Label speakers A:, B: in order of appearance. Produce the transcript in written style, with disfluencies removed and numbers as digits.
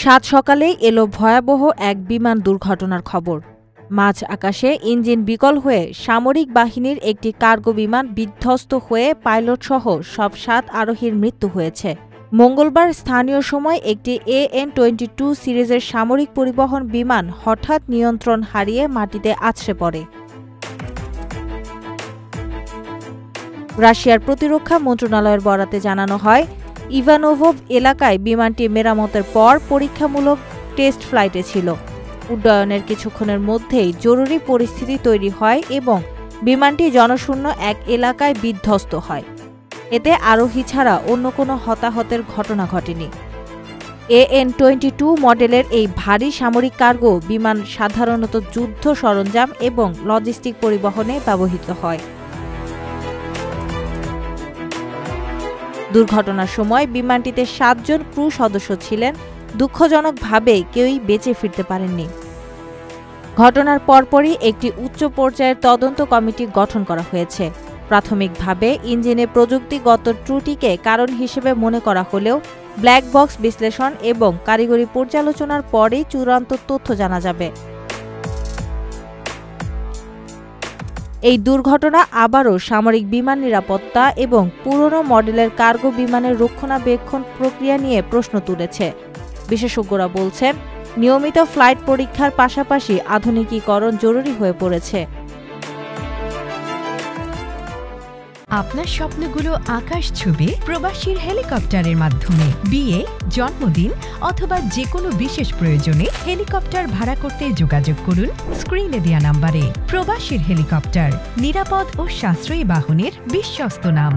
A: সাত সকালেই এলো ভয়াবহ এক বিমান দুর্ঘটনার খবর। মাঝ আকাশে ইঞ্জিন বিকল হয়ে সামরিক বাহিনীর একটি কার্গো বিমান বিধ্বস্ত হয়ে পাইলটসহ সব ৭ আরোহীর মৃত্যু হয়েছে। মঙ্গলবার স্থানীয় সময় একটি AN-22 সিরিজের সামরিক পরিবহন বিমান হঠাৎ নিয়ন্ত্রণ হারিয়ে মাটিতে আছড়ে পড়ে। রাশিয়ার প্রতিরক্ষা মন্ত্রণালয়ের বরাতে জানানো হয়, ইভানোভভ এলাকায় বিমানটি মেরামতের পর পরীক্ষামূলক টেস্ট ফ্লাইটে ছিল। উড্ডয়নের কিছুক্ষণের মধ্যেই জরুরি পরিস্থিতি তৈরি হয় এবং বিমানটি জনশূন্য এক এলাকায় বিধ্বস্ত হয়। এতে আরোহী ছাড়া অন্য কোনো হতাহতের ঘটনা ঘটেনি। AN-22 মডেলের এই ভারী সামরিক কার্গো বিমান সাধারণত যুদ্ধ সরঞ্জাম এবং লজিস্টিক পরিবহনে ব্যবহৃত হয়। দুর্ঘটনার সময় বিমানটিতে ৭ জন ক্রু সদস্য ছিলেন। দুঃখজনকভাবে কেউই বেঁচে ফিরতে পারেননি। ঘটনার পরপরই একটি উচ্চ পর্যায়ের তদন্ত কমিটি গঠন করা হয়েছে। প্রাথমিকভাবে ইঞ্জিনে প্রযুক্তিগত ত্রুটিকে কারণ হিসেবে মনে করা হলেও ব্ল্যাক বক্স বিশ্লেষণ এবং কারিগরি পর্যালোচনার পরেই চূড়ান্ত তথ্য জানা যাবে। এই দুর্ঘটনা আবারও সামরিক বিমান নিরাপত্তা এবং পুরনো মডেলের কার্গো বিমানের রক্ষণাবেক্ষণ প্রক্রিয়া নিয়ে প্রশ্ন তুলেছে। বিশেষজ্ঞরা বলছেন, নিয়মিত ফ্লাইট পরীক্ষার পাশাপাশি আধুনিকীকরণ জরুরি হয়ে পড়েছে।
B: আপনার স্বপ্নগুলো আকাশ ছুবে প্রবাসীর হেলিকপ্টারের মাধ্যমে। বিয়ে, জন্মদিন অথবা যে কোনো বিশেষ প্রয়োজনে হেলিকপ্টার ভাড়া করতে যোগাযোগ করুন স্ক্রিনে দেয়া নাম্বারে। প্রবাসীর হেলিকপ্টার, নিরাপদ ও সাশ্রয়ী বাহনের বিশ্বস্ত নাম।